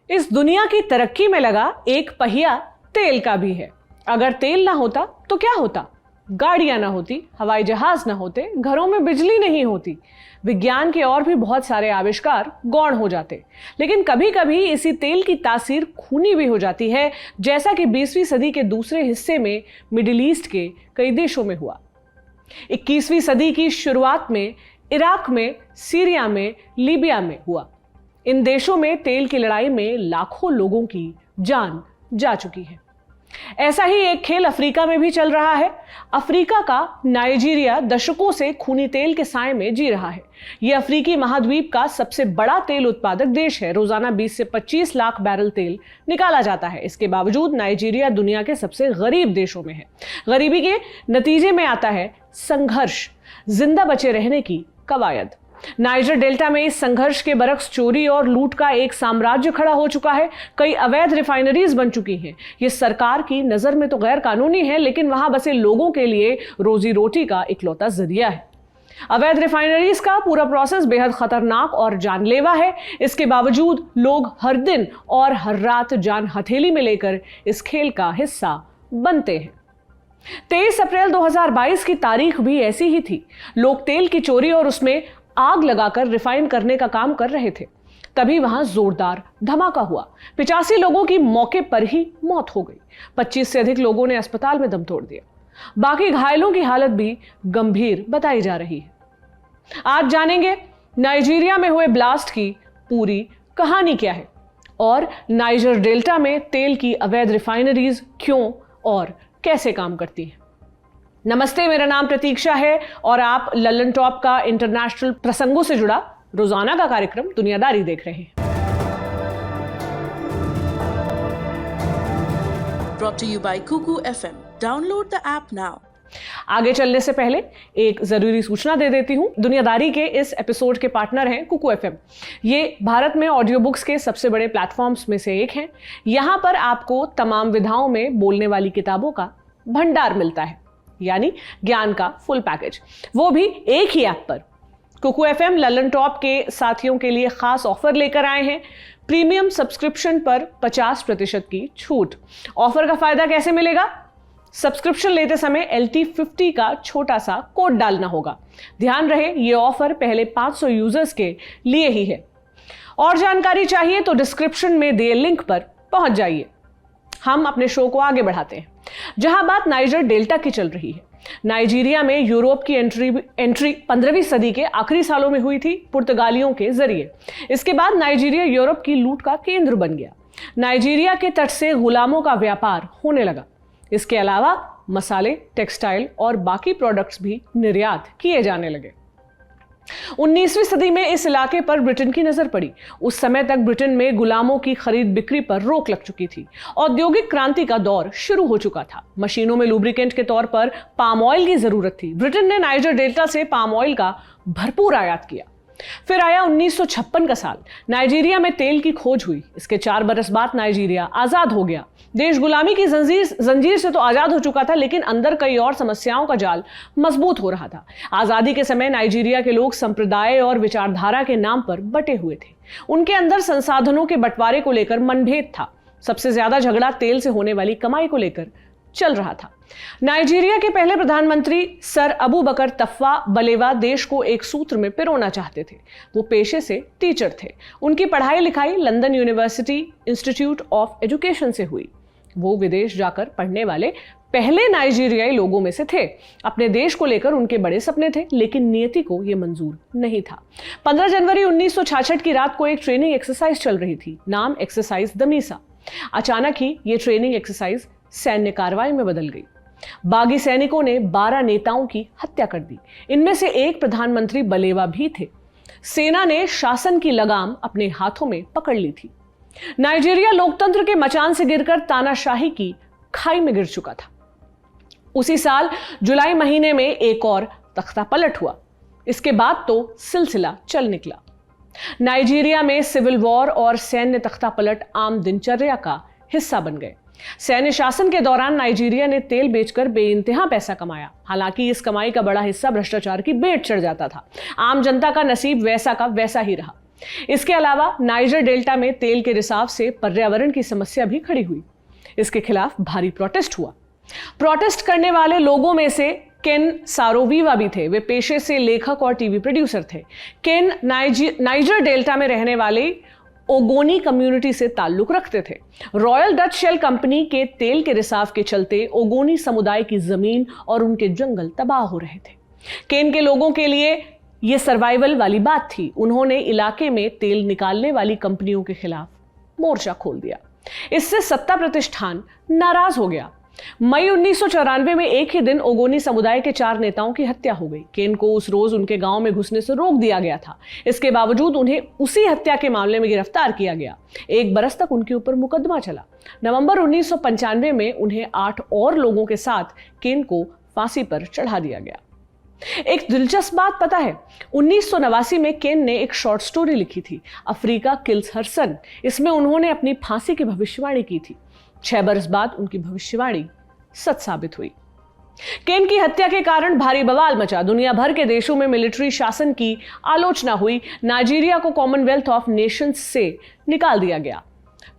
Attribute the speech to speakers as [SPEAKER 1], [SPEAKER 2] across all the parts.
[SPEAKER 1] इस दुनिया की तरक्की में लगा एक पहिया तेल का भी है। अगर तेल ना होता तो क्या होता? गाड़ियां ना होती, हवाई जहाज ना होते, घरों में बिजली नहीं होती, विज्ञान के और भी बहुत सारे आविष्कार गौण हो जाते। लेकिन कभी कभी इसी तेल की तासीर खूनी भी हो जाती है, जैसा कि 20वीं सदी के दूसरे हिस्से में मिडिल ईस्ट के कई देशों में हुआ। 21वीं सदी की शुरुआत में इराक में, सीरिया में, लीबिया में हुआ। इन देशों में तेल की लड़ाई में लाखों लोगों की जान जा चुकी है। ऐसा ही एक खेल अफ्रीका में भी चल रहा है। अफ्रीका का नाइजीरिया दशकों से खूनी तेल के साए में जी रहा है। यह अफ्रीकी महाद्वीप का सबसे बड़ा तेल उत्पादक देश है। रोजाना 20 से 25 लाख बैरल तेल निकाला जाता है। इसके बावजूद नाइजीरिया दुनिया के सबसे गरीब देशों में है। गरीबी के नतीजे में आता है संघर्ष, जिंदा बचे रहने की कवायद। नाइजर डेल्टा में इस संघर्ष के बरक्स चोरी और लूट का एक साम्राज्य खड़ा हो चुका है। कई अवैध रिफाइनरीज बन चुकी हैं। ये सरकार की नजर में तो गैर कानूनी है, लेकिन वहां बसे लोगों के लिए रोजी रोटी का इकलौता जरिया है। अवैध रिफाइनरीज का पूरा प्रोसेस बेहद खतरनाक और जानलेवा है। इसके बावजूद लोग हर दिन और हर रात जान हथेली में लेकर इस खेल का हिस्सा बनते हैं। 23 अप्रैल 2022 की तारीख भी ऐसी ही थी। लोग तेल की चोरी और उसमें आग लगाकर रिफाइन करने का काम कर रहे थे। तभी वहां जोरदार धमाका हुआ। 85 लोगों की मौके पर ही मौत हो गई। 25 से अधिक लोगों ने अस्पताल में दम तोड़ दिया। बाकी घायलों की हालत भी गंभीर बताई जा रही है। आज जानेंगे नाइजीरिया में हुए ब्लास्ट की पूरी कहानी क्या है और नाइजर डेल्टा में तेल की अवैध रिफाइनरीज क्यों और कैसे काम करती हैं। नमस्ते, मेरा नाम प्रतीक्षा है और आप लल्लन टॉप का इंटरनेशनल प्रसंगों से जुड़ा रोजाना का कार्यक्रम दुनियादारी देख रहे हैं।
[SPEAKER 2] Brought to you by Kuku FM. Download the app now.
[SPEAKER 1] आगे चलने से पहले एक जरूरी सूचना दे देती हूं। दुनियादारी के इस एपिसोड के पार्टनर हैं कुकू एफएम। ये भारत में ऑडियो बुक्स के सबसे बड़े प्लेटफॉर्म्स में से एक हैं। यहां पर आपको तमाम विधाओं में बोलने वाली किताबों का भंडार मिलता है, यानी ज्ञान का फुल पैकेज, वो भी एक ही ऐप पर। कुकू एफएम लल्लन टॉप के साथियों के लिए खास ऑफर लेकर आए हैं। प्रीमियम सब्सक्रिप्शन पर 50% की छूट। ऑफर का फायदा कैसे मिलेगा? सब्सक्रिप्शन लेते समय LT50 का छोटा सा कोड डालना होगा। ध्यान रहे, ये ऑफर पहले 500 यूजर्स के लिए ही है। और जानकारी चाहिए तो डिस्क्रिप्शन में दिए लिंक पर पहुंच जाइए। हम अपने शो को आगे बढ़ाते हैं, जहां बात नाइजर डेल्टा की चल रही है। नाइजीरिया में यूरोप की एंट्री 15वीं सदी के आखिरी सालों में हुई थी, पुर्तगालियों के जरिए। इसके बाद नाइजीरिया यूरोप की लूट का केंद्र बन गया। नाइजीरिया के तट से गुलामों का व्यापार होने लगा। इसके अलावा मसाले, टेक्सटाइल और बाकी प्रोडक्ट्स भी निर्यात किए जाने लगे। 19वीं सदी में इस इलाके पर ब्रिटेन की नजर पड़ी। उस समय तक ब्रिटेन में गुलामों की खरीद बिक्री पर रोक लग चुकी थी। औद्योगिक क्रांति का दौर शुरू हो चुका था। मशीनों में लुब्रिकेंट के तौर पर पाम ऑयल की जरूरत थी। ब्रिटेन ने नाइजर डेल्टा से पाम ऑयल का भरपूर आयात किया। फिर आया 1956 का साल। नाइजीरिया में तेल की खोज हुई। इसके 4 बरस बाद नाइजीरिया आजाद हो गया। देश गुलामी की जंजीर से तो आजाद हो चुका था, लेकिन अंदर कई और समस्याओं का जाल मजबूत हो रहा था। आजादी के समय नाइजीरिया के लोग संप्रदाय और विचारधारा के नाम पर बटे हुए थे। उनके अंदर संसाधनों के बंटवारे को लेकर मनभेद था। सबसे ज्यादा झगड़ा तेल से होने वाली कमाई को लेकर चल रहा था। नाइजीरिया के पहले प्रधानमंत्री सर अबू बकर तफवा बलेवा देश को एक सूत्र में पिरोना चाहते थे। वो पेशे से टीचर थे। उनकी पढ़ाई लिखाई London university institute of education से हुई। वो विदेश जाकर पढ़ने वाले पहले नाइजीरियाई लोगों में से थे। अपने देश को लेकर उनके बड़े सपने थे, लेकिन नियति को यह मंजूर नहीं था। 15 जनवरी 1966 की रात को एक ट्रेनिंग एक्सरसाइज चल रही थी, नाम एक्सरसाइज दमीसा। अचानक ही ये ट्रेनिंग एक्सरसाइज सैन्य कार्रवाई में बदल गई। बागी सैनिकों ने 12 नेताओं की हत्या कर दी। इनमें से एक प्रधानमंत्री बलेवा भी थे। सेना ने शासन की लगाम अपने हाथों में पकड़ ली थी। नाइजीरिया लोकतंत्र के मचान से गिरकर तानाशाही की खाई में गिर चुका था। उसी साल जुलाई महीने में एक और तख्तापलट हुआ। इसके बाद तो सिलसिला चल निकला। नाइजीरिया में सिविल वॉर और सैन्य तख्तापलट आम दिनचर्या का हिस्सा बन गए। सैन्य शासन के दौरान नाइजीरिया ने तेल बेचकर बेइंतहा पैसा कमाया। हालांकि इस कमाई का बड़ा हिस्सा भ्रष्टाचार की भेंट चढ़ जाता था। आम जनता का नसीब वैसा का वैसा ही रहा। इसके अलावा नाइजर डेल्टा में तेल के रिसाव से पर्यावरण की समस्या भी खड़ी हुई। इसके खिलाफ भारी प्रोटेस्ट हुआ। प्रोटेस्ट करने वाले लोगों में से केन सारोवीवा भी थे। वे पेशे से लेखक और टीवी प्रोड्यूसर थे। केन नाइजर डेल्टा में रहने वाले ओगोनी कम्युनिटी से ताल्लुक रखते थे। रॉयल डच शेल कंपनी के तेल के रिसाव के चलते ओगोनी समुदाय की जमीन और उनके जंगल तबाह हो रहे थे। केन के लोगों के लिए यह सर्वाइवल वाली बात थी। उन्होंने इलाके में तेल निकालने वाली कंपनियों के खिलाफ मोर्चा खोल दिया। इससे सत्ता प्रतिष्ठान नाराज हो गया। मई 1994 में एक ही दिन ओगोनी समुदाय के 4 नेताओं की हत्या हो गई। केन को उस रोज उनके गांव में घुसने से रोक दिया गया था। इसके बावजूद उन्हें उसी हत्या के मामले में गिरफ्तार किया गया। 1 बरस तक उनके ऊपर मुकदमा चला। नवंबर 1995 में उन्हें 8 और लोगों के साथ केन को फांसी पर चढ़ा दिया गया। एक दिलचस्प बात पता है, 1989 में केन ने एक शॉर्ट स्टोरी लिखी थी, अफ्रीका किल्स हर सन। इसमें उन्होंने अपनी फांसी की भविष्यवाणी की थी। 6 बरस बाद उनकी भविष्यवाणी सच साबित हुई। केन की हत्या के कारण भारी बवाल मचा। दुनिया भर के देशों में मिलिट्री शासन की आलोचना हुई। नाइजीरिया को कॉमनवेल्थ ऑफ नेशंस से निकाल दिया गया।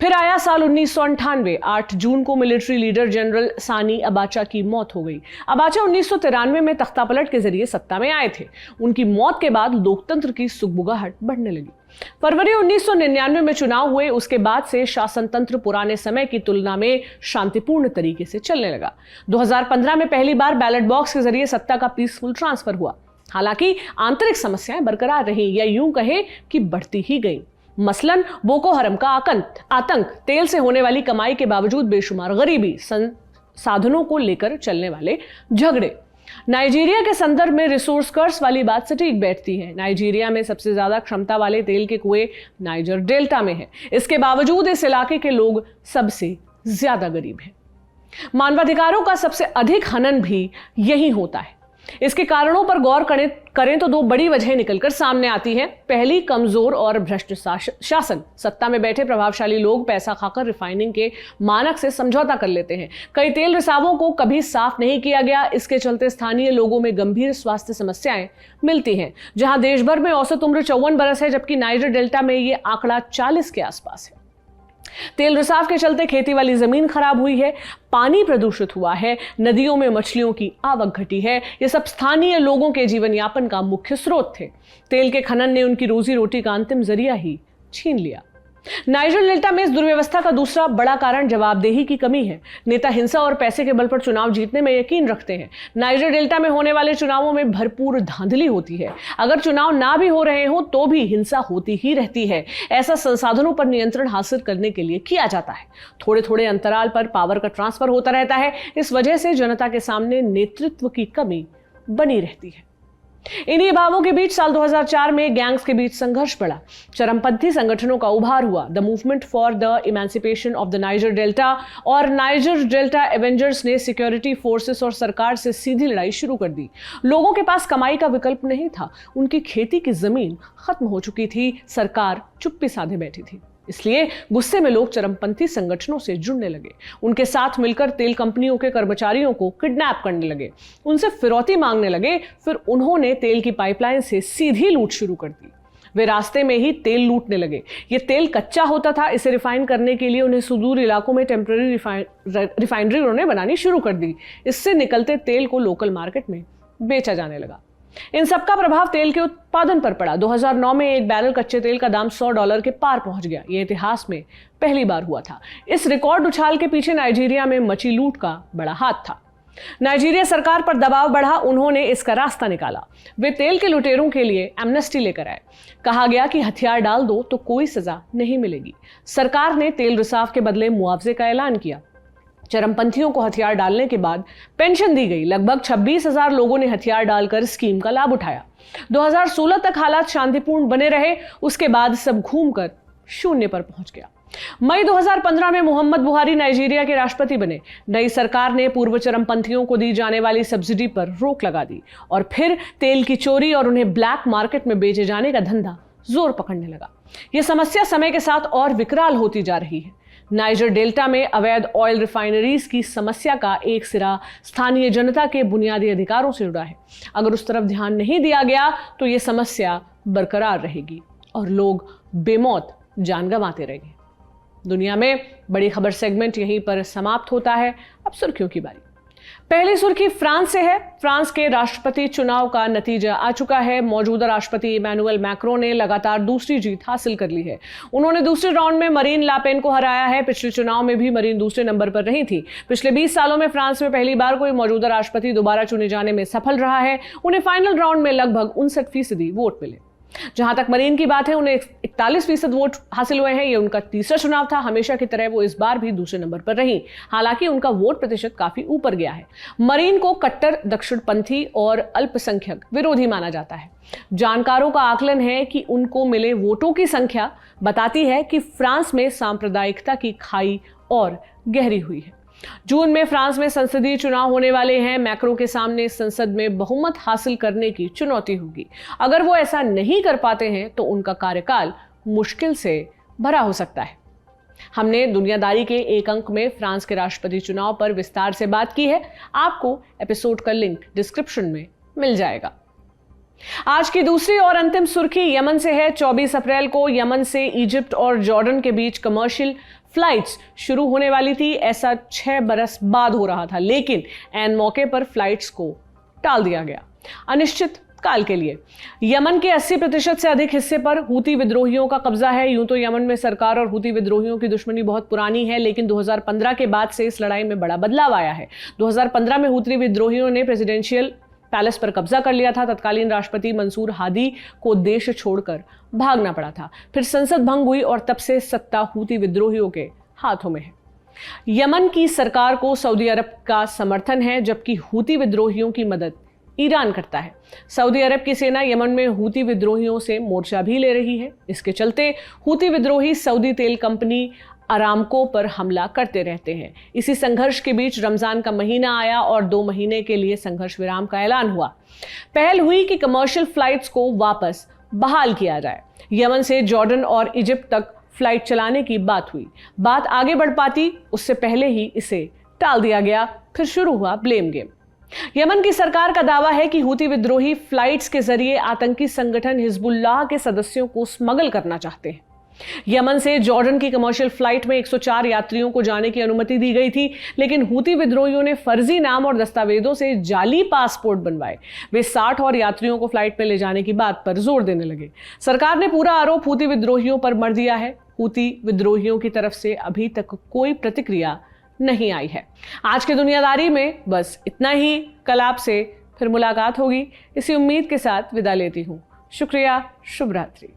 [SPEAKER 1] फिर आया साल 1998। 8 जून को मिलिट्री लीडर जनरल सानी अबाचा की मौत हो गई। अबाचा 1993 में तख्तापलट के जरिए सत्ता में आए थे। उनकी मौत के बाद लोकतंत्र की सुगबुगाहट बढ़ने लगी। फरवरी 1999 में चुनाव हुए। उसके बाद से शासन तंत्र पुराने समय की तुलना में शांतिपूर्ण तरीके से चलने लगा। 2015 में पहली बार बैलेट बॉक्स के जरिए सत्ता का पीसफुल ट्रांसफर हुआ। हालांकि आंतरिक समस्याएं बरकरार रही, या यूं कहे कि बढ़ती ही गई। मसलन बोको हरम का आतंक, तेल से होने वाली कमाई के बावजूद बेशुमार गरीबी, संसाधनों को लेकर चलने वाले झगड़े। नाइजीरिया के संदर्भ में रिसोर्स कर्स वाली बात सटीक बैठती है। नाइजीरिया में सबसे ज्यादा क्षमता वाले तेल के कुएं नाइजर डेल्टा में हैं। इसके बावजूद इस इलाके के लोग सबसे ज्यादा गरीब हैं। मानवाधिकारों का सबसे अधिक हनन भी यही होता है। इसके कारणों पर गौर करें तो 2 बड़ी वजहें निकलकर सामने आती हैं। पहली, कमजोर और भ्रष्ट शासन। सत्ता में बैठे प्रभावशाली लोग पैसा खाकर रिफाइनिंग के मानक से समझौता कर लेते हैं। कई तेल रिसावों को कभी साफ नहीं किया गया। इसके चलते स्थानीय लोगों में गंभीर स्वास्थ्य समस्याएं मिलती हैं। जहां देश भर में औसत उम्र 54 बरस है, जबकि नाइजर डेल्टा में यह आंकड़ा 40 के आसपास है। तेल रिसाव के चलते खेती वाली जमीन खराब हुई है, पानी प्रदूषित हुआ है, नदियों में मछलियों की आवक घटी है। ये सब स्थानीय लोगों के जीवन यापन का मुख्य स्रोत थे। तेल के खनन ने उनकी रोजी रोटी का अंतिम जरिया ही छीन लिया। नाइजर डेल्टा में इस दुर्व्यवस्था का दूसरा बड़ा कारण जवाबदेही की कमी है। नेता हिंसा और पैसे के बल पर चुनाव जीतने में यकीन रखते हैं। नाइजर डेल्टा में होने वाले चुनावों में भरपूर धांधली होती है। अगर चुनाव ना भी हो रहे हो तो भी हिंसा होती ही रहती है। ऐसा संसाधनों पर नियंत्रण हासिल करने के लिए किया जाता है। थोड़े थोड़े अंतराल पर पावर का ट्रांसफर होता रहता है। इस वजह से जनता के सामने नेतृत्व की कमी बनी रहती है। इन्हीं भावों के बीच साल 2004 में गैंग्स के बीच संघर्ष बढ़ा। चरमपंथी संगठनों का उभार हुआ। The movement for the emancipation of the niger delta और नाइजर डेल्टा एवेंजर्स ने सिक्योरिटी फोर्सेस और सरकार से सीधी लड़ाई शुरू कर दी। लोगों के पास कमाई का विकल्प नहीं था। उनकी खेती की जमीन खत्म हो चुकी थी। सरकार चुप्पी साधे बैठी थी। इसलिए गुस्से में लोग चरमपंथी संगठनों से जुड़ने लगे। उनके साथ मिलकर तेल कंपनियों के कर्मचारियों को किडनैप करने लगे, उनसे फिरौती मांगने लगे। फिर उन्होंने तेल की पाइपलाइन से सीधी लूट शुरू कर दी। वे रास्ते में ही तेल लूटने लगे। ये तेल कच्चा होता था। इसे रिफाइन करने के लिए उन्हें सुदूर इलाकों में टेम्पररी रिफाइनरी उन्होंने बनानी शुरू कर दी। इससे निकलते तेल को लोकल मार्केट में बेचा जाने लगा। इन सबका प्रभाव तेल के उत्पादन पर पड़ा। 2009 में एक बैरल कच्चे तेल का दाम $100 के पार पहुंच गया। यह इतिहास में पहली बार हुआ था। इस रिकॉर्ड उछाल के पीछे नाइजीरिया में मची लूट का बड़ा हाथ था। नाइजीरिया सरकार पर दबाव बढ़ा। उन्होंने इसका रास्ता निकाला। वे तेल के लुटेरों के लिए एमनेस्टी लेकर आए। कहा गया कि हथियार डाल दो तो कोई सजा नहीं मिलेगी। सरकार ने तेल रिसाव के बदले मुआवजे का ऐलान किया। चरमपंथियों को हथियार डालने के बाद पेंशन दी गई। लगभग 26,000 लोगों ने हथियार डालकर स्कीम का लाभ उठाया। 2016 तक हालात शांतिपूर्ण बने रहे। उसके बाद सब घूमकर शून्य पर पहुंच गया। मई 2015 में मोहम्मद बुहारी नाइजीरिया के राष्ट्रपति बने। नई सरकार ने पूर्व चरमपंथियों को दी जाने वाली सब्सिडी पर रोक लगा दी और फिर तेल की चोरी और उन्हें ब्लैक मार्केट में बेचे जाने का धंधा जोर पकड़ने लगा। यह समस्या समय के साथ और विकराल होती जा रही है। नाइजर डेल्टा में अवैध ऑयल रिफाइनरीज की समस्या का एक सिरा स्थानीय जनता के बुनियादी अधिकारों से जुड़ा है। अगर उस तरफ ध्यान नहीं दिया गया तो यह समस्या बरकरार रहेगी। और लोग बेमौत जान गंवाते रहे। दुनिया में बड़ी खबर सेगमेंट यहीं पर समाप्त होता है। अब सुर्खियों की बारी। पहली सुर्खी फ्रांस से है। फ्रांस के राष्ट्रपति चुनाव का नतीजा आ चुका है। मौजूदा राष्ट्रपति इमैनुअल मैक्रों ने लगातार दूसरी जीत हासिल कर ली है। उन्होंने दूसरे राउंड में मरीन लापेन को हराया है। पिछले चुनाव में भी मरीन दूसरे नंबर पर रही थी। पिछले 20 सालों में फ्रांस में पहली बार कोई मौजूदा राष्ट्रपति दोबारा चुने जाने में सफल रहा है। उन्हें फाइनल राउंड में लगभग 59% वोट मिले। जहां तक मरीन की बात है, उन्हें 41% वोट हासिल हुए हैं। ये उनका तीसरा चुनाव था। हमेशा की तरह वो इस बार भी दूसरे नंबर पर रही। हालांकि उनका वोट प्रतिशत काफी ऊपर गया है। मरीन को कट्टर दक्षिणपंथी और अल्पसंख्यक विरोधी माना जाता है। जानकारों का आकलन है कि उनको मिले वोटों की संख्या बताती है कि फ्रांस में सांप्रदायिकता की खाई और गहरी हुई है। जून में फ्रांस में संसदीय चुनाव होने वाले हैं। मैक्रों के सामने संसद में बहुमत हासिल करने की चुनौती होगी। अगर वो ऐसा नहीं कर पाते हैं तो उनका कार्यकाल मुश्किल से भरा हो सकता है। हमने दुनियादारी के एक अंक में फ्रांस के राष्ट्रपति चुनाव पर विस्तार से बात की है। आपको एपिसोड का लिंक डिस्क्रिप्शन में मिल जाएगा। आज की दूसरी और अंतिम सुर्खी यमन से है। 24 अप्रैल को यमन से इजिप्ट और जॉर्डन के बीच कमर्शियल फ्लाइट्स शुरू होने वाली थी। ऐसा 6 बरस बाद हो रहा था, लेकिन ऐन मौके पर फ्लाइट्स को टाल दिया गया अनिश्चित काल के लिए। यमन के 80% से अधिक हिस्से पर हूती विद्रोहियों का कब्जा है। यूं तो यमन में सरकार और हूती विद्रोहियों की दुश्मनी बहुत पुरानी है, लेकिन 2015 के बाद से इस लड़ाई में बड़ा बदलाव आया है। 2015 में हूती विद्रोहियों ने प्रेसिडेंशियल पैलेस पर कब्जा कर लिया था। तत्कालीन राष्ट्रपति मंसूर हादी को देश छोड़कर भागना पड़ा था। फिर संसद भंग हुई और तब से सत्ता हूती विद्रोहियों के हाथों में है। यमन की सरकार को सऊदी अरब का समर्थन है, जबकि हूती विद्रोहियों की मदद ईरान करता है। सऊदी अरब की सेना यमन में हूती विद्रोहियों से मोर्चा भी ले रही है। इसके चलते हूती विद्रोही सऊदी तेल कंपनी अरामको पर हमला करते रहते हैं। इसी संघर्ष के बीच रमजान का महीना आया और 2 महीने के लिए संघर्ष विराम का ऐलान हुआ। पहल हुई कि कमर्शियल फ्लाइट्स को वापस बहाल किया जाए। यमन से जॉर्डन और इजिप्ट तक फ्लाइट चलाने की बात हुई। बात आगे बढ़ पाती उससे पहले ही इसे टाल दिया गया। फिर शुरू हुआ ब्लेम गेम। यमन की सरकार का दावा है कि हूती विद्रोही फ्लाइट्स के जरिए आतंकी संगठन हिजबुल्लाह के सदस्यों को स्मगल करना चाहते हैं। यमन से जॉर्डन की कमर्शियल फ्लाइट में 104 यात्रियों को जाने की अनुमति दी गई थी, लेकिन हूती विद्रोहियों ने फर्जी नाम और दस्तावेजों से जाली पासपोर्ट बनवाए। वे 60 और यात्रियों को फ्लाइट में ले जाने की बात पर जोर देने लगे। सरकार ने पूरा आरोप हूती विद्रोहियों पर मढ़ दिया है। हूती विद्रोहियों की तरफ से अभी तक कोई प्रतिक्रिया नहीं आई है। आज की दुनियादारी में बस इतना ही। कल आपसे फिर मुलाकात होगी। इसी उम्मीद के साथ विदा लेती हूँ। शुक्रिया। शुभ रात्रि।